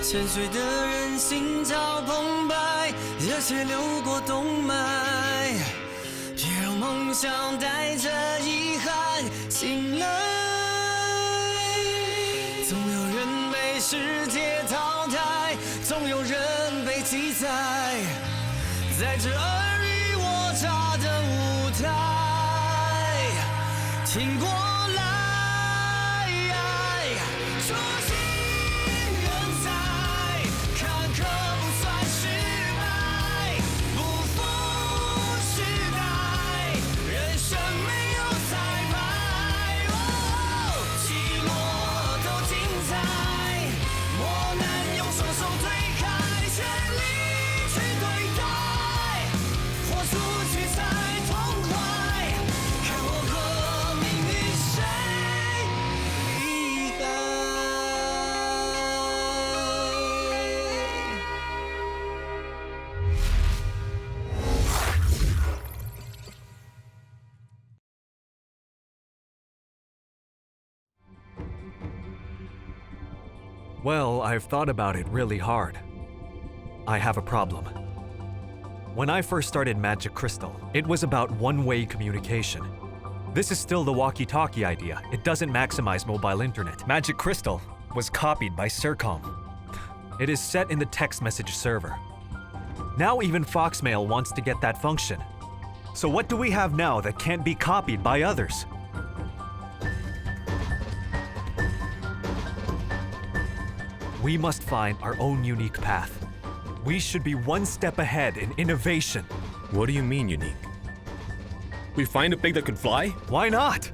沉睡的人心潮澎湃，热血流过动脉。别让梦想带着遗憾醒来。总有人被世界淘汰，总有人被记载，在这尔虞我诈的舞台，挺过来。初心仍在，坎坷不算失败，不负时代，人生没有彩排，起落都精彩，磨难用双手推开，全力去对待，豁出去才痛快，看我和命运谁厉害。Well, I've thought about it really hard. I have a problem. When I first started Magic Crystal, it was about one-way communication. This is still the walkie-talkie idea. It doesn't maximize mobile internet. Magic Crystal was copied by Sercom. It is set in the text message server. Now even Foxmail wants to get that function. So what do we have now that can't be copied by others? We must find our own unique path. We should be one step ahead in innovation. What do you mean unique? We find a pig that could fly? Why not?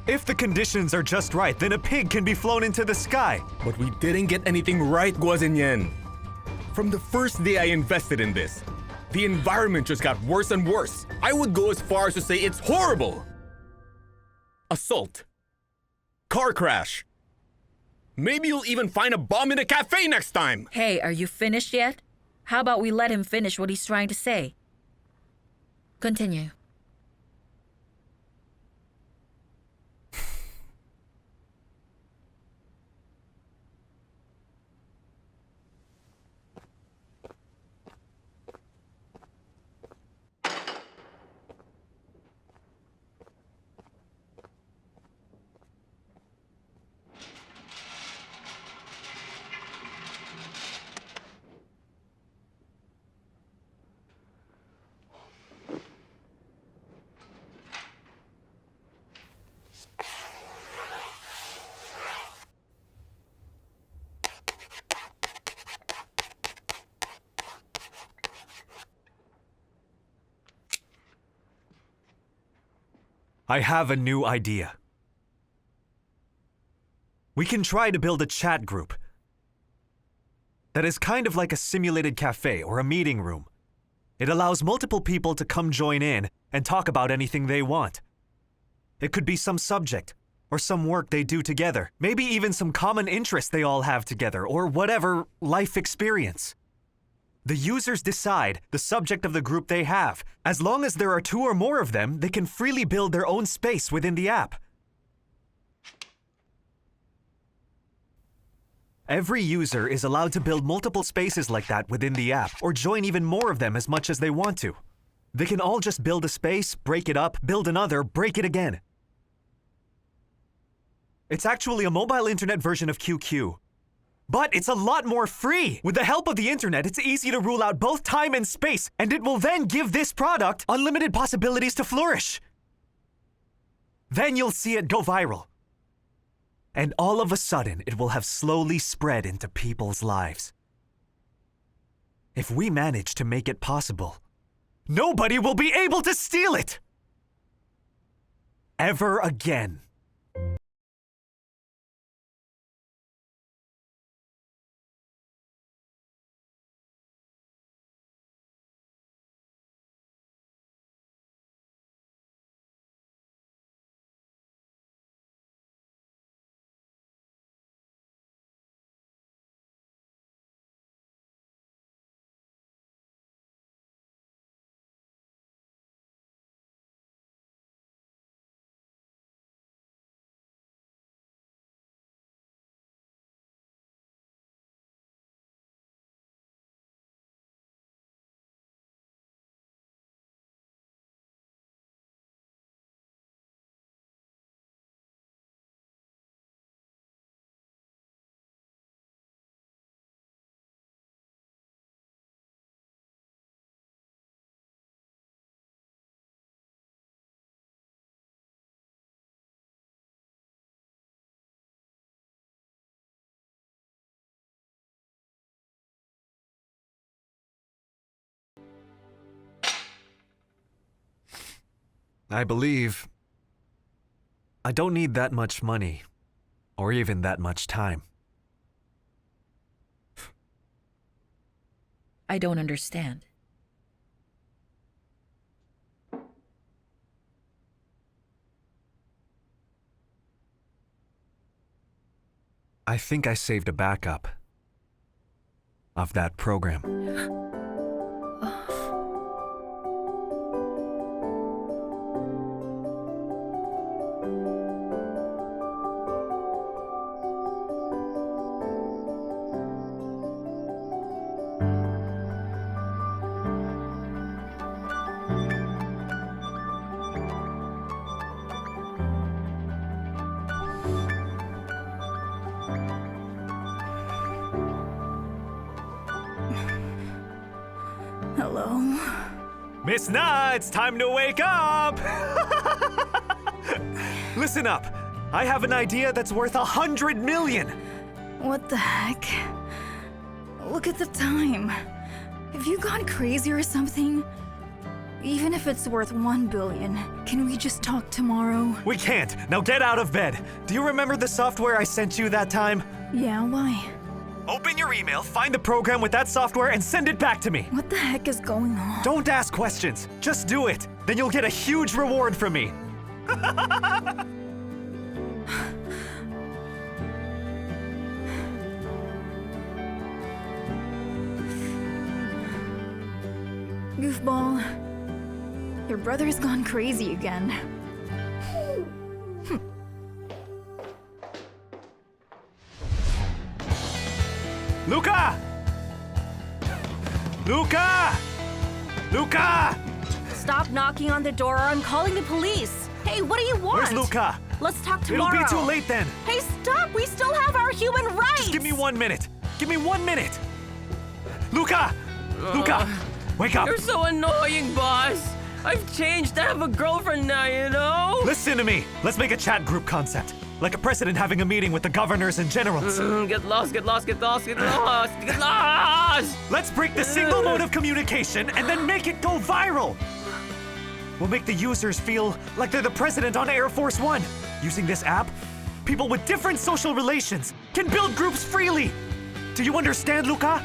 If the conditions are just right, then a pig can be flown into the sky. But we didn't get anything right, Guo Xinnian. From the first day I invested in this, the environment just got worse and worse. I would go as far as to say it's horrible. Assault. Car crash. Maybe you'll even find a bomb in a cafe next time! Hey, are you finished yet? How about we let him finish what he's trying to say? Continue. I have a new idea. We can try to build a chat group that is kind of like a simulated cafe or a meeting room. It allows multiple people to come join in and talk about anything they want. It could be some subject or some work they do together, maybe even some common interest they all have together, or whatever life experience. The users decide the subject of the group they have. As long as there are 2 or more of them, they can freely build their own space within the app. Every user is allowed to build multiple spaces like that within the app, or join even more of them as much as they want to. They can all just build a space, break it up, build another, break it again. It's actually a mobile internet version of QQ. But it's a lot more free! With the help of the internet, it's easy to rule out both time and space, and it will then give this product unlimited possibilities to flourish. Then you'll see it go viral. And all of a sudden, it will have slowly spread into people's lives. If we manage to make it possible, nobody will be able to steal it! Ever again. I believe I don't need that much money, or even that much time. I don't understand. I think I saved a backup of that program. Hello? Miss Na, it's time to wake up! Listen up. I have an idea that's worth 100 million. What the heck? Look at the time. Have you gone crazy or something? Even if it's worth 1 billion, can we just talk tomorrow? We can't. Now get out of bed. Do you remember the software I sent you that time? Yeah, why? Open your email, find the program with that software, and send it back to me. What the heck is going on? Don't ask questions. Just do it. Then you'll get a huge reward from me. Goofball. Your brother's gone crazy again. Luca! Luca! Luca! Stop knocking on the door or I'm calling the police. Hey, what do you want? Where's Luca? Let's talk It'll tomorrow. be too late then. Hey, stop! We still have our human rights! Just give me 1 minute. Give me 1 minute. Luca! Luca! Wake up! You're so annoying, boss. I've changed. I have a girlfriend now, you know? Listen to me. Let's make a chat group concept. Like a president having a meeting with the governors and generals. Get lost, get lost, get lost, get lost, get lost! Let's break the single mode of communication and then make it go viral. We'll make the users feel like they're the president on Air Force One. Using this app, people with different social relations can build groups freely. Do you understand, Luca?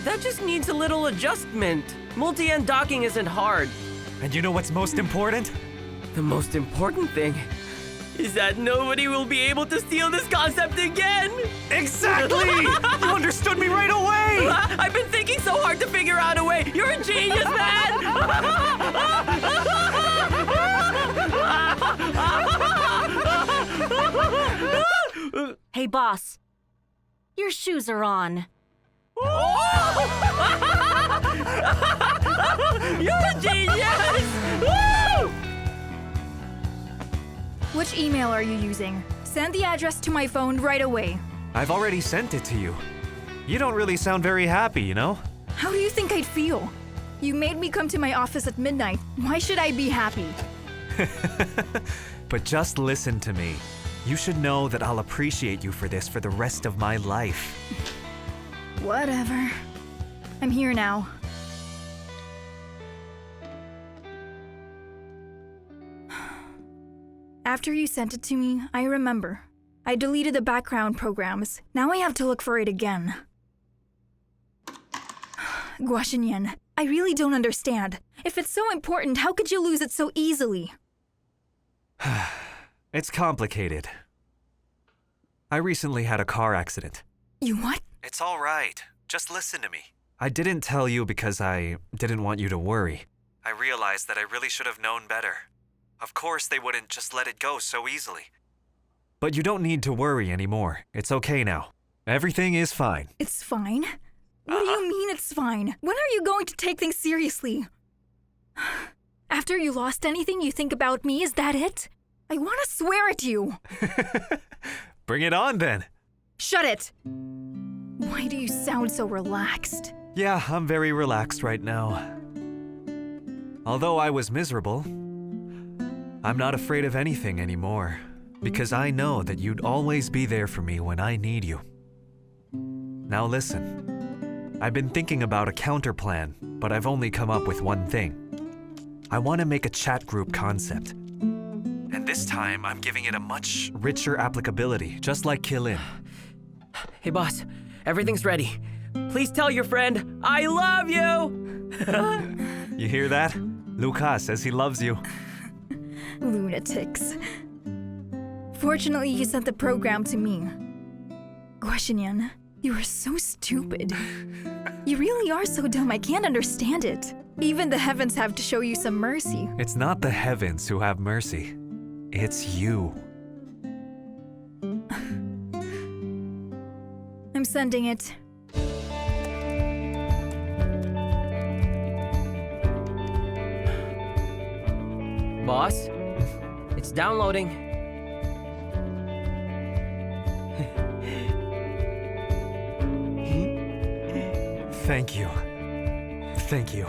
That just needs a little adjustment. Multi-end docking isn't hard. And you know what's most important? The most important thing is that nobody will be able to steal this concept again! Exactly! You understood me right away! I've been thinking so hard to figure out a way. You're a genius, man! Hey, boss. Your shoes are on. You're a genius! Woo! Which email are you using? Send the address to my phone right away. I've already sent it to you. You don't really sound very happy, you know? How do you think I'd feel? You made me come to my office at midnight. Why should I be happy? But just listen to me. You should know that I'll appreciate you for this for the rest of my life. Whatever. I'm here now. After you sent it to me, I remember. I deleted the background programs. Now I have to look for it again. Guo Xinnian, I really don't understand. If it's so important, how could you lose it so easily? It's complicated. I recently had a car accident. You what? It's all right. Just listen to me. I didn't tell you because I didn't want you to worry. I realized that I really should have known better. Of course, they wouldn't just let it go so easily. But you don't need to worry anymore. It's okay now. Everything is fine. It's fine? What do you mean it's fine? When are you going to take things seriously? After you lost anything you think about me, is that it? I want to swear at you. Bring it on then. Shut it! Why do you sound so relaxed? Yeah, I'm very relaxed right now. Although I was miserable, I'm not afraid of anything anymore, because I know that you'd always be there for me when I need you. Now listen, I've been thinking about a counter plan, but I've only come up with one thing. I want to make a chat group concept. And this time, I'm giving it a much richer applicability, just like Kill In. Hey, boss, everything's ready. Please tell your friend, I love you! You hear that? Lucas says he loves you. Lunatics. Fortunately, you sent the program to me. Guo Xinnian, you are so stupid. You really are so dumb, I can't understand it. Even the heavens have to show you some mercy. It's not the heavens who have mercy. It's you. I'm sending it. Boss, it's downloading. Thank you. Thank you.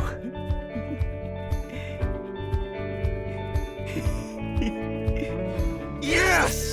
Yes!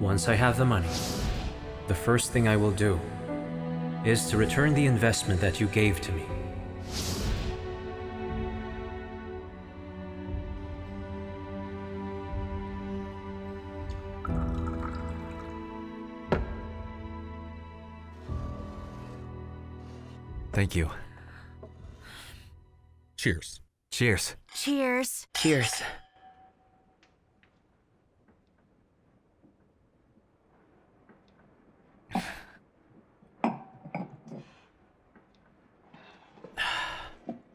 Once I have the money, the first thing I will do is to return the investment that you gave to me. Thank you. Cheers. Cheers. Cheers. Cheers.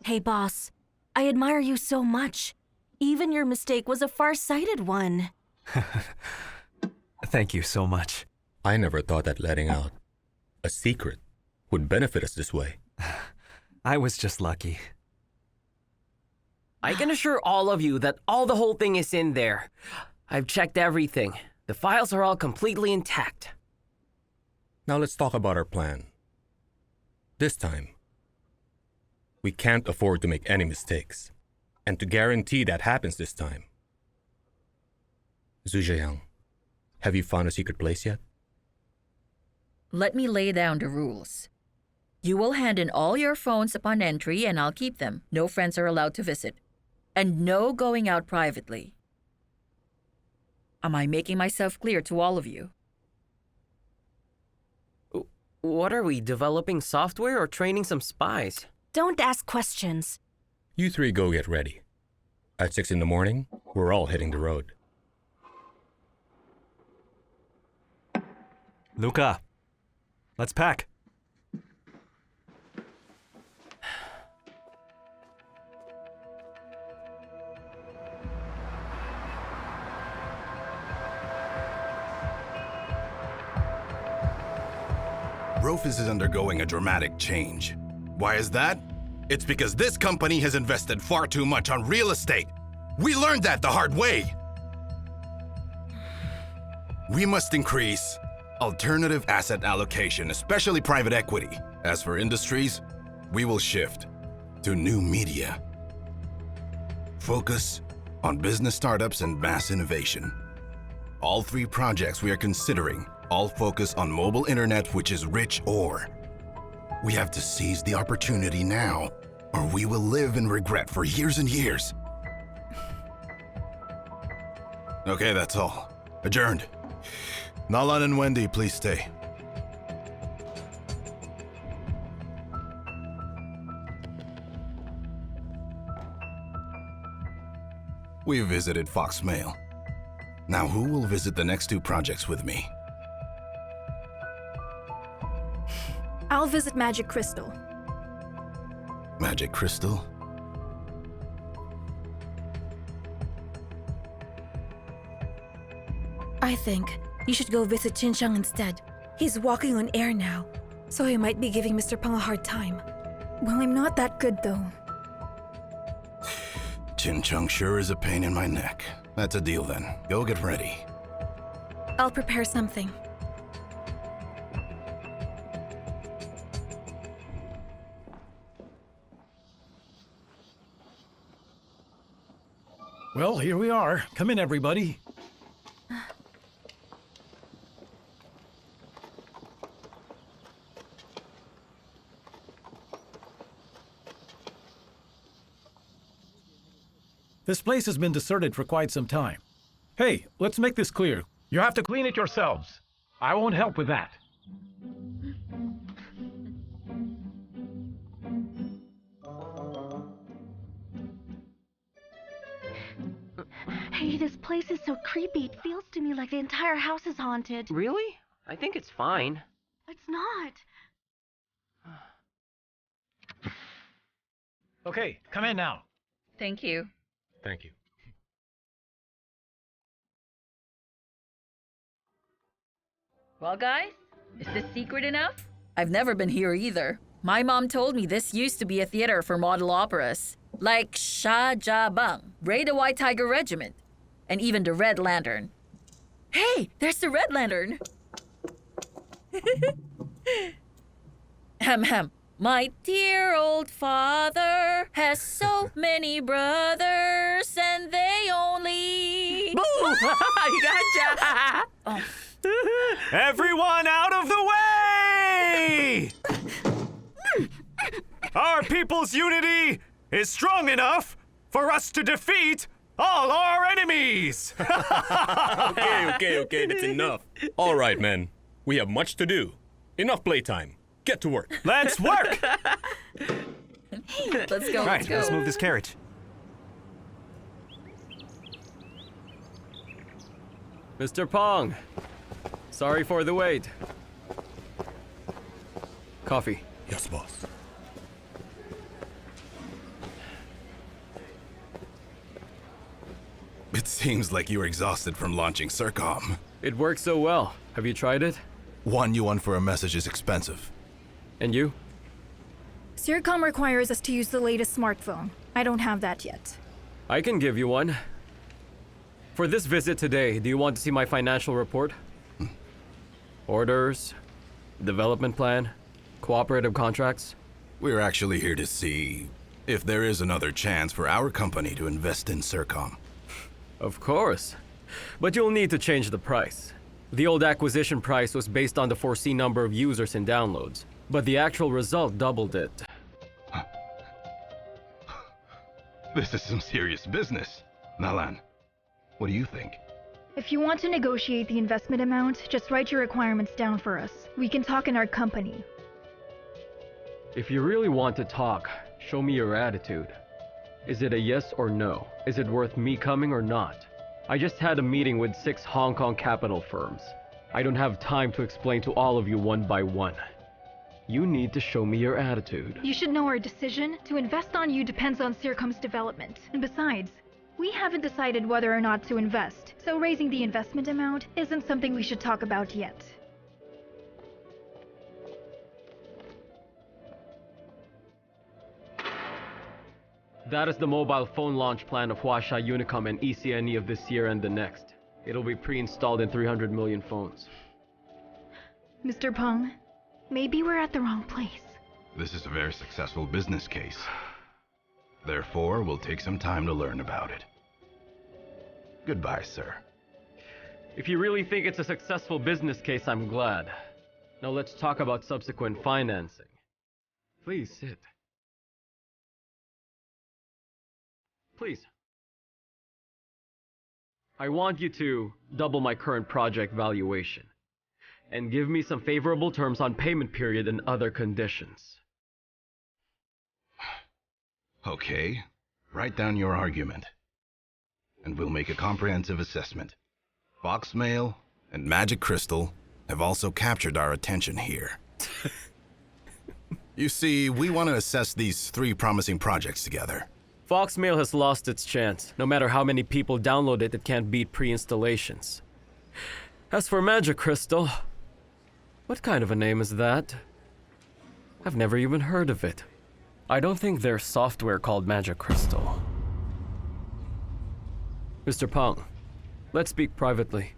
Hey, boss. I admire you so much. Even your mistake was a far-sighted one. Thank you so much. I never thought that letting out a secret would benefit us this way. I was just lucky. I can assure all of you that the whole thing is in there. I've checked everything. The files are all completely intact. Now let's talk about our plan. This time, we can't afford to make any mistakes. And to guarantee that happens this time, Zhu, have you found a secret place yet? Let me lay down the rules. You will hand in all your phones upon entry and I'll keep them. No friends are allowed to visit. And no going out privately. Am I making myself clear to all of you? What are we, developing software or training some spies? Don't ask questions. You three go get ready. At 6 in the morning, we're all hitting the road. Luca, let's pack. Rofus is undergoing a dramatic change. Why is that? It's because this company has invested far too much on real estate. We learned that the hard way. We must increase alternative asset allocation, especially private equity. As for industries, we will shift to new media. Focus on business startups and mass innovation. All 3 projects we are considering all focus on mobile internet, which is rich ore. We have to seize the opportunity now, or we will live in regret for years and years. Okay, that's all. Adjourned. Na Lan and Wendy, please stay. We visited Fox Mail. Now who will visit the next 2 projects with me? I'll visit Magic Crystal. Magic Crystal? I think you should go visit Xinjiang instead. He's walking on air now, so he might be giving Mr. Peng a hard time. Well, I'm not that good though. Xinjiang sure is a pain in my neck. That's a deal then. Go get ready. I'll prepare something. Well, here we are. Come in, everybody. This place has been deserted for quite some time. Hey, let's make this clear. You have to clean it yourselves. I won't help with that. Hey, this place is so creepy. It feels to me like the entire house is haunted. Really? I think it's fine. It's not. Okay, come in now. Thank you. Thank you. Well, guys, is this secret enough? I've never been here either. My mom told me this used to be a theater for model operas, like Sha Jia Bang, Ray the White Tiger Regiment, and even the Red Lantern. Hey, there's the Red Lantern! Hem. My dear old father has so many brothers, and they only... Boo! You gotcha! Oh. Everyone out of the way! Our people's unity is strong enough for us to defeat all our enemies! Okay, that's enough. All right, men. We have much to do. Enough playtime. Get to work. Let's work! Let's go, Right, let's move this carriage. Mr. Pong, sorry for the wait. Coffee. Yes, boss. It seems like you were exhausted from launching Circom. It works so well. Have you tried it? 1 yuan for a message is expensive. And you? Circom requires us to use the latest smartphone. I don't have that yet. I can give you one. For this visit today, do you want to see my financial report? Orders, development plan, cooperative contracts? We're actually here to see if there is another chance for our company to invest in Circom. Of course. But you'll need to change the price. The old acquisition price was based on the foreseen number of users and downloads, but the actual result doubled it. This is some serious business. Na Lan, what do you think? If you want to negotiate the investment amount, just write your requirements down for us. We can talk in our company. If you really want to talk, show me your attitude. Is it a yes or no? Is it worth me coming or not? I just had a meeting with 6 Hong Kong capital firms. I don't have time to explain to all of you one by one. You need to show me your attitude. You should know our decision to invest on you depends on Circom's development. And besides, we haven't decided whether or not to invest, so raising the investment amount isn't something we should talk about yet. That is the mobile phone launch plan of Huace Unicom and ECNE of this year and the next. It'll be pre-installed in 300 million phones. Mr. Peng, maybe we're at the wrong place. This is a very successful business case. Therefore, we'll take some time to learn about it. Goodbye, sir. If you really think it's a successful business case, I'm glad. Now let's talk about subsequent financing. Please sit. Please. I want you to double my current project valuation and give me some favorable terms on payment period and other conditions. Okay, write down your argument, and we'll make a comprehensive assessment. Foxmail and Magic Crystal have also captured our attention here. You see, we want to assess these 3 promising projects together. Foxmail has lost its chance. No matter how many people download it, it can't beat pre-installations. As for Magic Crystal, what kind of a name is that? I've never even heard of it. I don't think there's software called Magic Crystal. Mr. Peng, let's speak privately.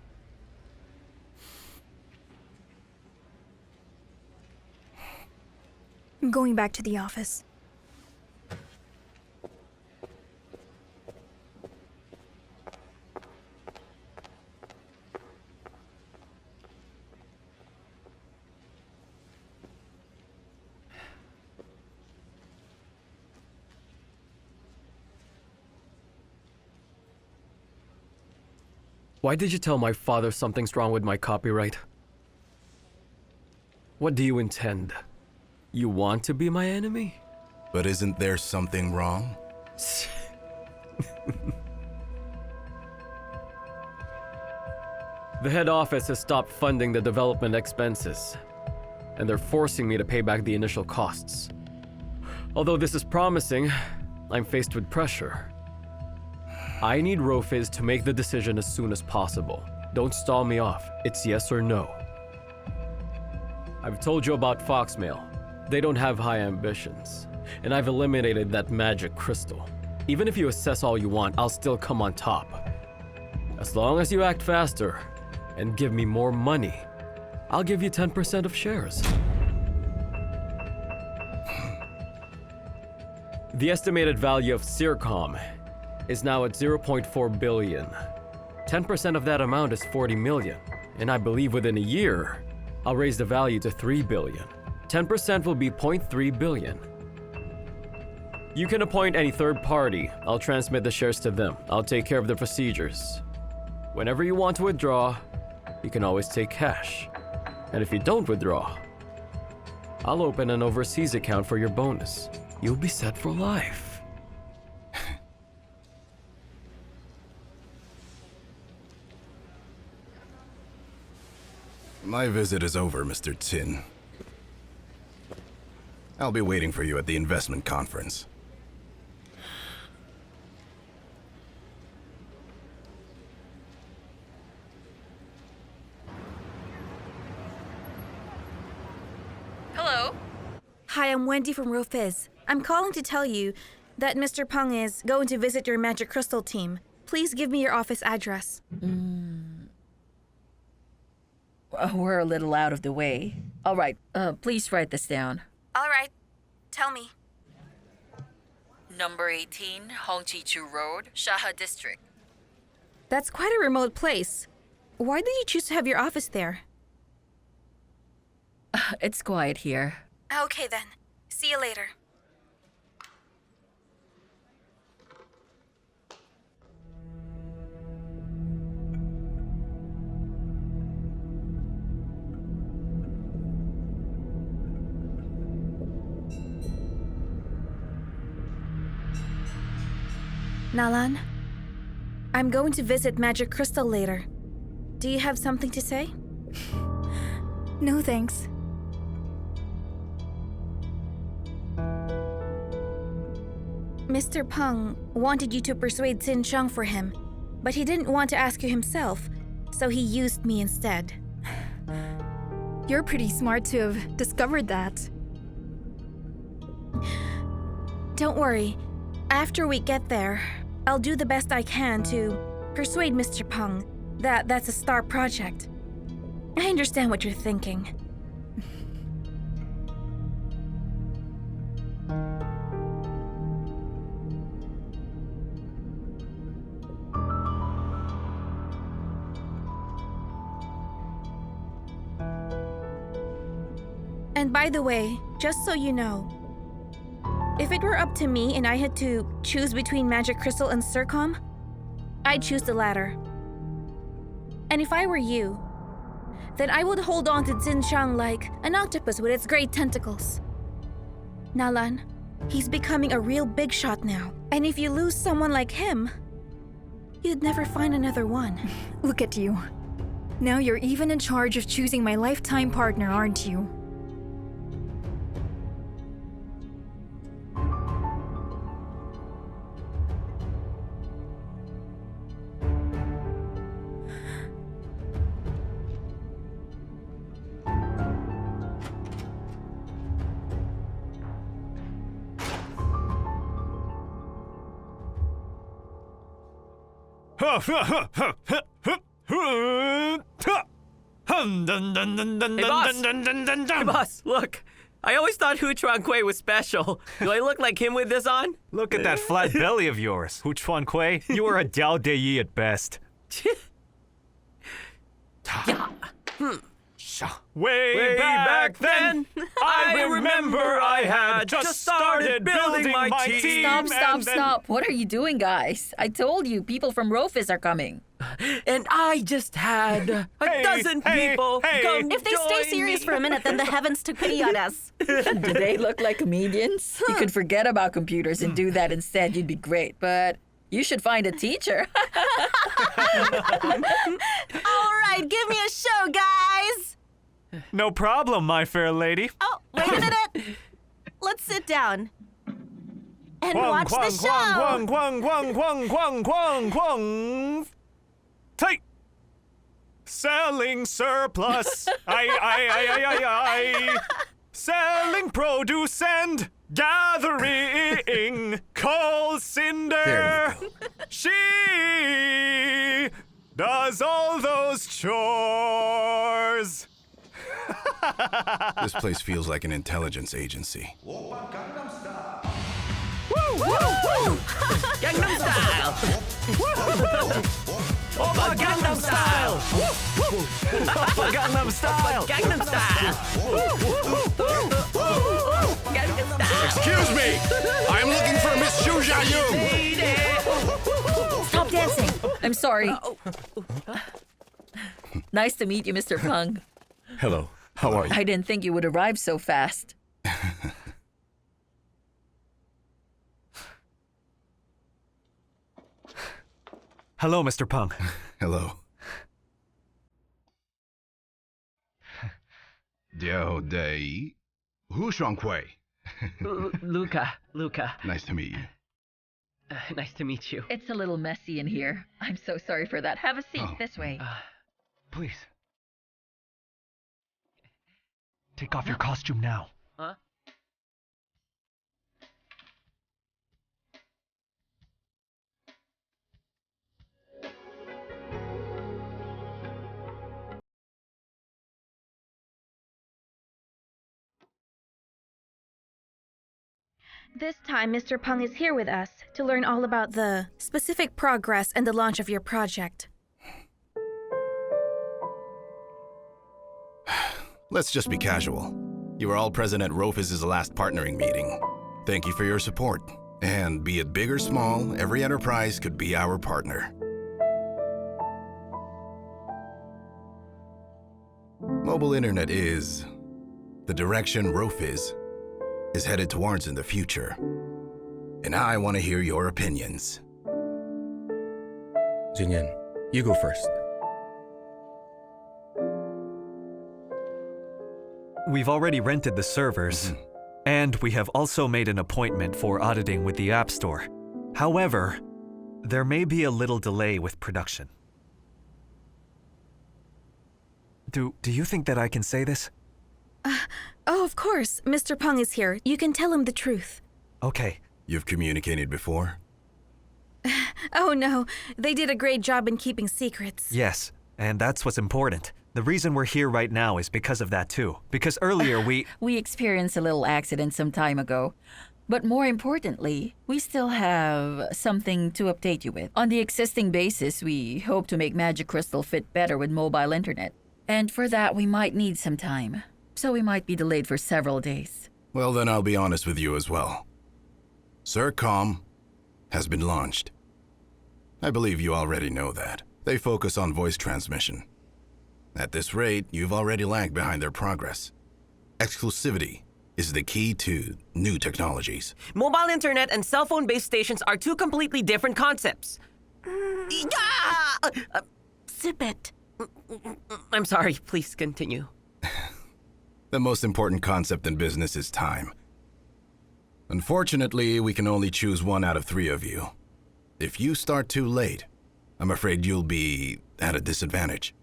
I'm going back to the office. Why did you tell my father something's wrong with my copyright? What do you intend? You want to be my enemy? But isn't there something wrong? The head office has stopped funding the development expenses, and they're forcing me to pay back the initial costs. Although this is promising, I'm faced with pressure. I need Rofiz to make the decision as soon as possible. Don't stall me off. It's yes or no. I've told you about Foxmail. They don't have high ambitions, and I've eliminated that magic crystal. Even if you assess all you want, I'll still come on top. As long as you act faster and give me more money, I'll give you 10% of shares. The estimated value of Circom is now at 0.4 billion. 10% of that amount is 40 million, and I believe within a year, I'll raise the value to 3 billion. 10% will be 0.3 billion. You can appoint any third party. I'll transmit the shares to them. I'll take care of the procedures. Whenever you want to withdraw, you can always take cash. And if you don't withdraw, I'll open an overseas account for your bonus. You'll be set for life. My visit is over, Mr. Tin. I'll be waiting for you at the investment conference. Hello? Hi, I'm Wendy from Rofiz. I'm calling to tell you that Mr. Peng is going to visit your Magic Crystal team. Please give me your office address. We're a little out of the way. All right, please write this down. All right. Tell me. Number 18, Hongqichu Road, Shaha District. That's quite a remote place. Why did you choose to have your office there? It's quiet here. Okay then. See you later. Na Lan, I'm going to visit Magic Crystal later. Do you have something to say? No thanks. Mr. Peng wanted you to persuade Xin Shang for him, but he didn't want to ask you himself, so he used me instead. You're pretty smart to have discovered that. Don't worry. After we get there, I'll do the best I can to persuade Mr. Peng. That's a star project. I understand what you're thinking. And by the way, just so you know, if it were up to me and I had to choose between Magic Crystal and Circom, I'd choose the latter. And if I were you, then I would hold on to Xinjiang like an octopus with its great tentacles. Na Lan, he's becoming a real big shot now. And if you lose someone like him, you'd never find another one. Look at you. Now you're even in charge of choosing my lifetime partner, aren't you? Hey, boss, look. I always thought Hu Chuan-Kui was special. Do I look like him with this on? Look at that flat belly of yours, Hu Chuan-Kui. You are a Dao De Yi at best. Way back then, I remember I had just started building my team. Stop. What are you doing, guys? I told you, people from Rofus are coming. And I just had a dozen people come If they stay serious for a minute, then the heavens took pity on us. Do they look like comedians? You could forget about computers and do that instead. You'd be great, but you should find a teacher. All right, give me a show, guys. No problem, my fair lady. Oh, wait a minute. Let's sit down and watch the show. Quang. Tight. Selling surplus. I. Selling produce and gathering coal cinder. She does all those chores. This place feels like an intelligence agency. Gangnam Style! Oppa Gangnam Style! Oppa Gangnam Style! Gangnam Style! Gangnam Style! Excuse me! I'm looking for Miss Xu Jiayun! Stop dancing. I'm sorry. Nice to meet you, Mr. Peng. Hello, how are you? I didn't think you would arrive so fast. Hello, Mr. Peng. Hello. Dao De Hu Chuan-Kui. Luca. Nice to meet you. Nice to meet you. It's a little messy in here. I'm so sorry for that. Have a seat this way. Please. Take off your costume now. Huh? This time, Mr. Peng is here with us to learn all about the specific progress and the launch of your project. Let's just be casual. You were all present at Rofus's last partnering meeting. Thank you for your support. And be it big or small, every enterprise could be our partner. Mobile internet is the direction Rofus is headed towards in the future. And I want to hear your opinions. Xinnian, you go first. We've already rented the servers, and we have also made an appointment for auditing with the App Store. However, there may be a little delay with production. Do you think that I can say this? Oh, of course. Mr. Peng is here. You can tell him the truth. Okay. You've communicated before? Oh no, they did a great job in keeping secrets. Yes, and that's what's important. The reason we're here right now is because of that too. Because earlier We experienced a little accident some time ago. But more importantly, we still have something to update you with. On the existing basis, we hope to make Magic Crystal fit better with mobile internet. And for that, we might need some time. So we might be delayed for several days. Well, then I'll be honest with you as well. Sercom has been launched. I believe you already know that. They focus on voice transmission. At this rate, you've already lagged behind their progress. Exclusivity is the key to new technologies. Mobile internet and cell phone based stations are two completely different concepts. Zip it. I'm sorry, please continue. The most important concept in business is time. Unfortunately, we can only choose one out of 3 of you. If you start too late, I'm afraid you'll be at a disadvantage.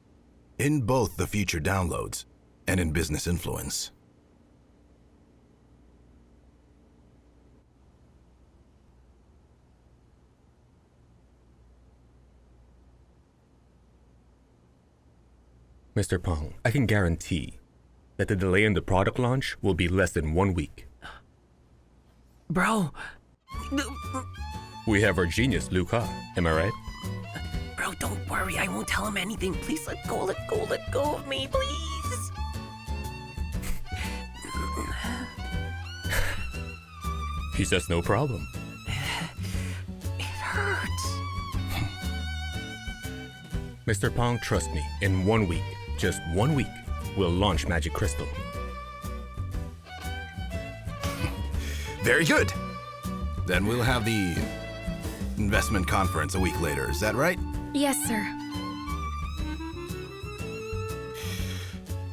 In both the future downloads and in business influence. Mr. Peng, I can guarantee that the delay in the product launch will be less than 1 week. Bro. We have our genius, Luca. Am I right? Bro, don't worry. I won't tell him anything. Please let go of me, please. He says no problem. It hurts. Mr. Peng, trust me, in 1 week, just 1 week, we'll launch Magic Crystal. Very good. Then we'll have the investment conference a week later, is that right? Yes, sir.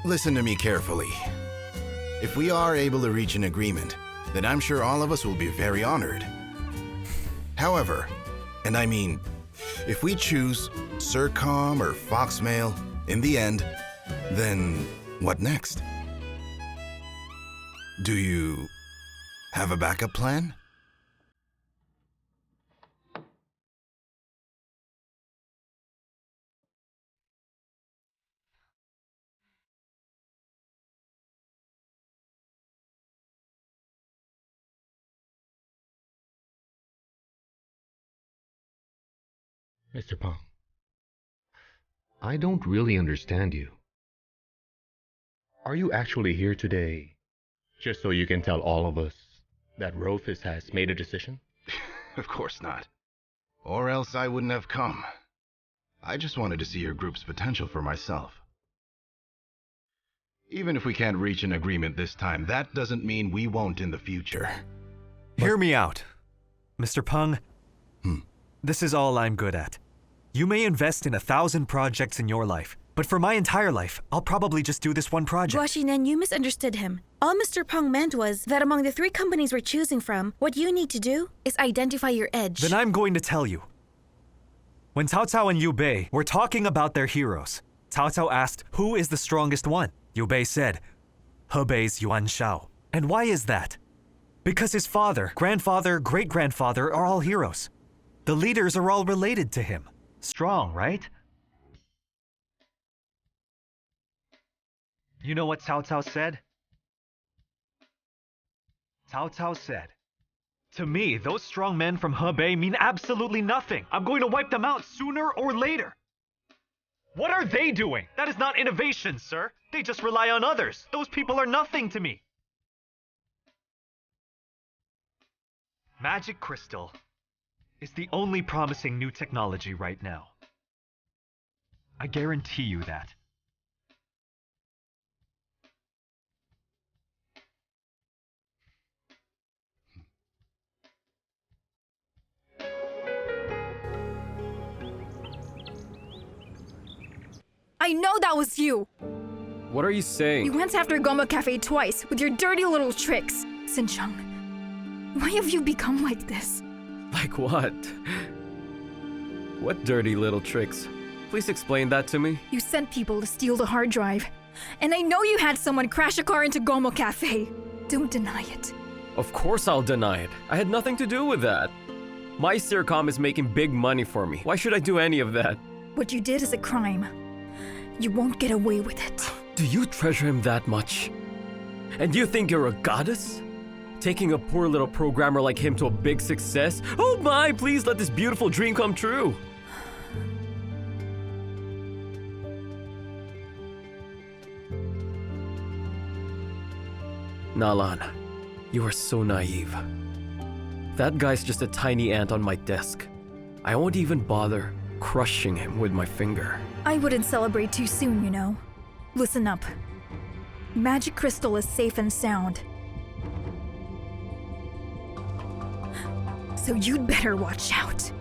Listen to me carefully. If we are able to reach an agreement, then I'm sure all of us will be very honored. However, and I mean, if we choose Sercom or Foxmail in the end, then what next? Do you have a backup plan? Mr. Peng, I don't really understand you. Are you actually here today just so you can tell all of us that Rufus has made a decision? Of course not. Or else I wouldn't have come. I just wanted to see your group's potential for myself. Even if we can't reach an agreement this time, that doesn't mean we won't in the future. Hear me out. Mr. Peng, this is all I'm good at. You may invest in 1,000 projects in your life, but for my entire life, I'll probably just do this one project. Guo Xinnian, you misunderstood him. All Mr. Peng meant was that among the 3 companies we're choosing from, what you need to do is identify your edge. Then I'm going to tell you. When Cao Cao and Yiwei were talking about their heroes, Cao Cao asked who is the strongest one. Yiwei said, Hebei's Yuan Shao. And why is that? Because his father, grandfather, great-grandfather are all heroes. The leaders are all related to him. Strong, right? You know what Cao Cao said? Cao Cao said, to me, those strong men from Hebei mean absolutely nothing. I'm going to wipe them out sooner or later. What are they doing? That is not innovation, sir. They just rely on others. Those people are nothing to me. Magic Crystal is the only promising new technology right now. I guarantee you that. I know that was you! What are you saying? You went after Goma Cafe twice with your dirty little tricks. Xincheng, why have you become like this? Like what? What dirty little tricks? Please explain that to me. You sent people to steal the hard drive. And I know you had someone crash a car into Goma Cafe. Don't deny it. Of course I'll deny it. I had nothing to do with that. My Sircom is making big money for me. Why should I do any of that? What you did is a crime. You won't get away with it. Do you treasure him that much? And do you think you're a goddess? Taking a poor little programmer like him to a big success? Oh my, please let this beautiful dream come true. Na Lan, you are so naive. That guy's just a tiny ant on my desk. I won't even bother crushing him with my finger. I wouldn't celebrate too soon, you know. Listen up. Magic Crystal is safe and sound. So you'd better watch out.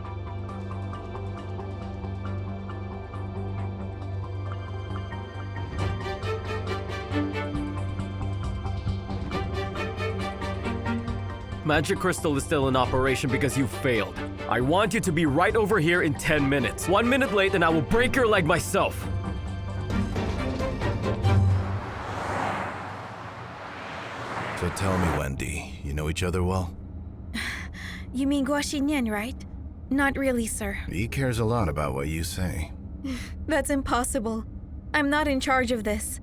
Magic Crystal is still in operation because you failed. I want you to be right over here in 10 minutes. 1 minute late and I will break your leg myself. So tell me, Wendy, you know each other well? You mean Guo Xinnian, right? Not really, sir. He cares a lot about what you say. That's impossible. I'm not in charge of this.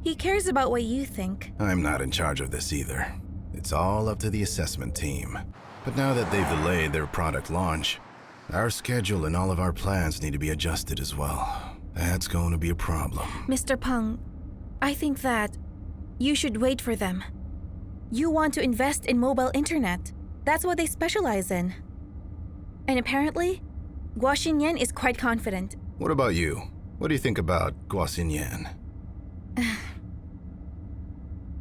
He cares about what you think. I'm not in charge of this either. It's all up to the assessment team. But now that they've delayed their product launch, our schedule and all of our plans need to be adjusted as well. That's going to be a problem. Mr. Peng, I think that you should wait for them. You want to invest in mobile internet. That's what they specialize in. And apparently, Guo Xinnian is quite confident. What about you? What do you think about Guo Xinnian?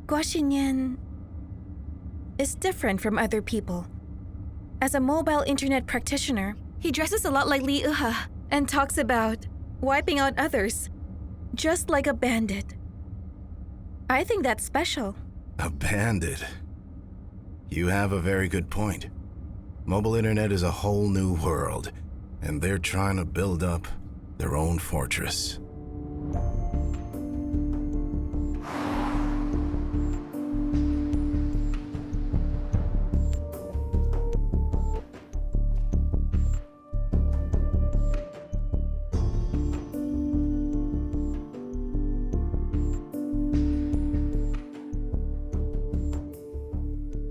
Guo Xinnian is different from other people. As a mobile internet practitioner, he dresses a lot like Li Yihe and talks about wiping out others, just like a bandit. I think that's special. A bandit? You have a very good point. Mobile internet is a whole new world, and they're trying to build up their own fortress.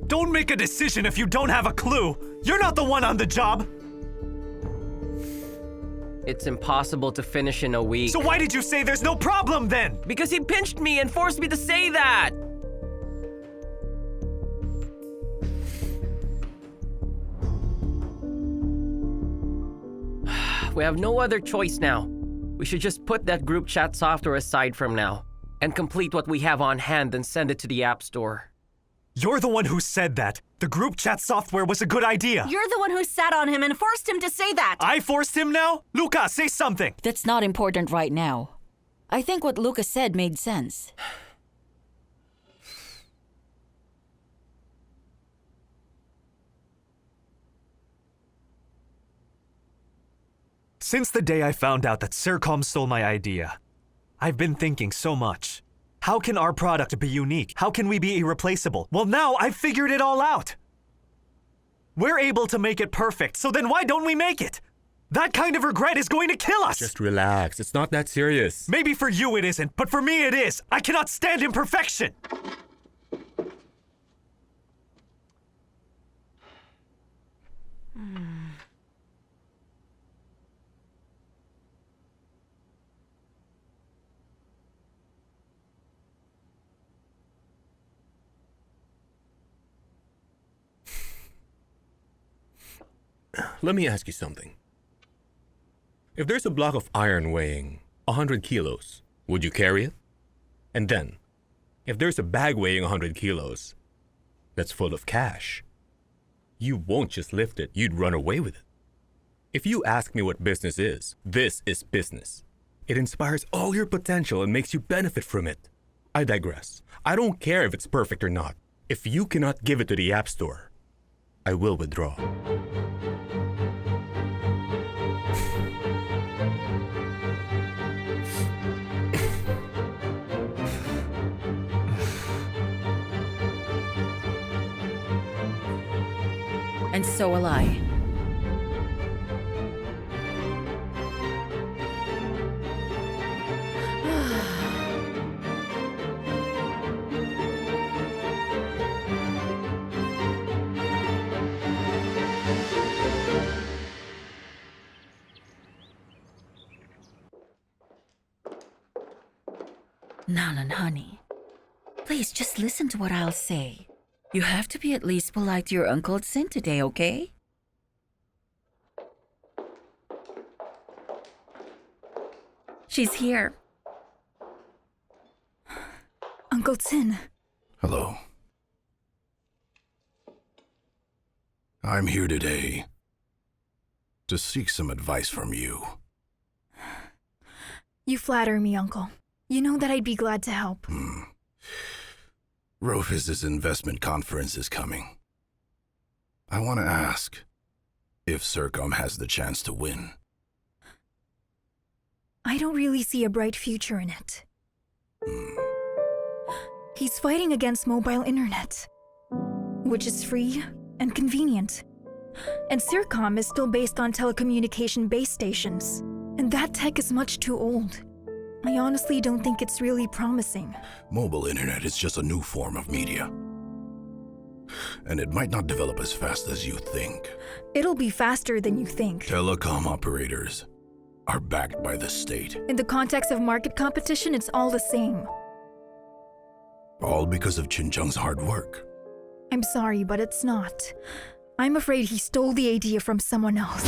Don't make a decision if you don't have a clue! You're not the one on the job! It's impossible to finish in a week. So why did you say there's no problem then? Because he pinched me and forced me to say that! We have no other choice now. We should just put that group chat software aside from now and complete what we have on hand and send it to the App Store. You're the one who said that. The group chat software was a good idea. You're the one who sat on him and forced him to say that. I forced him now? Luca, say something. That's not important right now. I think what Lucas said made sense. Since the day I found out that Sircom stole my idea, I've been thinking so much. How can our product be unique? How can we be irreplaceable? Well, now I've figured it all out. We're able to make it perfect, so then why don't we make it? That kind of regret is going to kill us! Just relax. It's not that serious. Maybe for you it isn't, but for me it is. I cannot stand imperfection! Let me ask you something. If there's a block of iron weighing 100 kilos, would you carry it? And then, if there's a bag weighing 100 kilos that's full of cash, you won't just lift it, you'd run away with it. If you ask me what business is, this is business. It inspires all your potential and makes you benefit from it. I digress. I don't care if it's perfect or not. If you cannot give it to the App Store, I will withdraw. And so will I. Na Lan, honey. Please, just listen to what I'll say. You have to be at least polite to your Uncle Xin today, okay? She's here. Uncle Xin. Hello. I'm here today to seek some advice from you. You flatter me, Uncle. You know that I'd be glad to help. Rofus's investment conference is coming. I want to ask if Sercom has the chance to win. I don't really see a bright future in it. He's fighting against mobile internet, which is free and convenient. And Sercom is still based on telecommunication base stations, and that tech is much too old. I honestly don't think it's really promising. Mobile internet is just a new form of media. And it might not develop as fast as you think. It'll be faster than you think. Telecom operators are backed by the state. In the context of market competition, it's all the same. All because of Xinjiang's hard work. I'm sorry, but it's not. I'm afraid he stole the idea from someone else.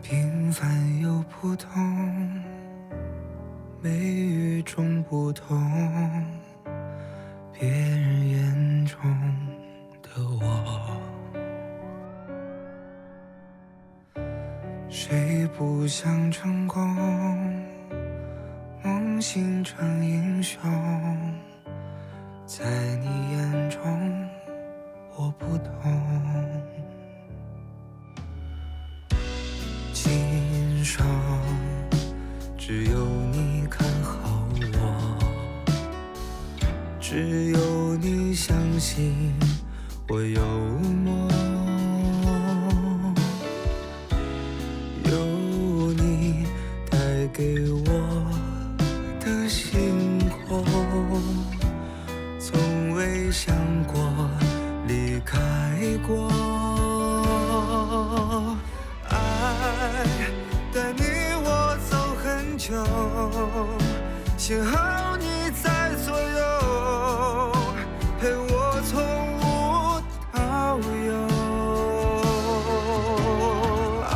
平凡又普通，美与众不同，别人眼中的我，谁不想成功，梦醒成英雄，在你眼中我不同。今生只有你看好我，只有你相信我有梦，有你带给我的星空，从未想过离开过。带你我走很久，幸好你在左右，陪我从无到有。爱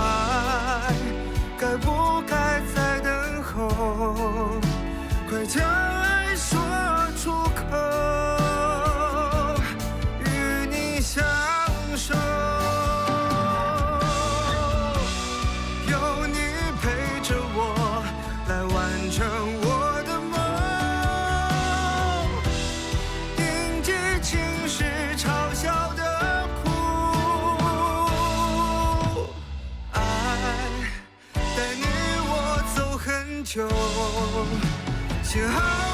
该不该再等候？快将爱说出口，与你相守。幸好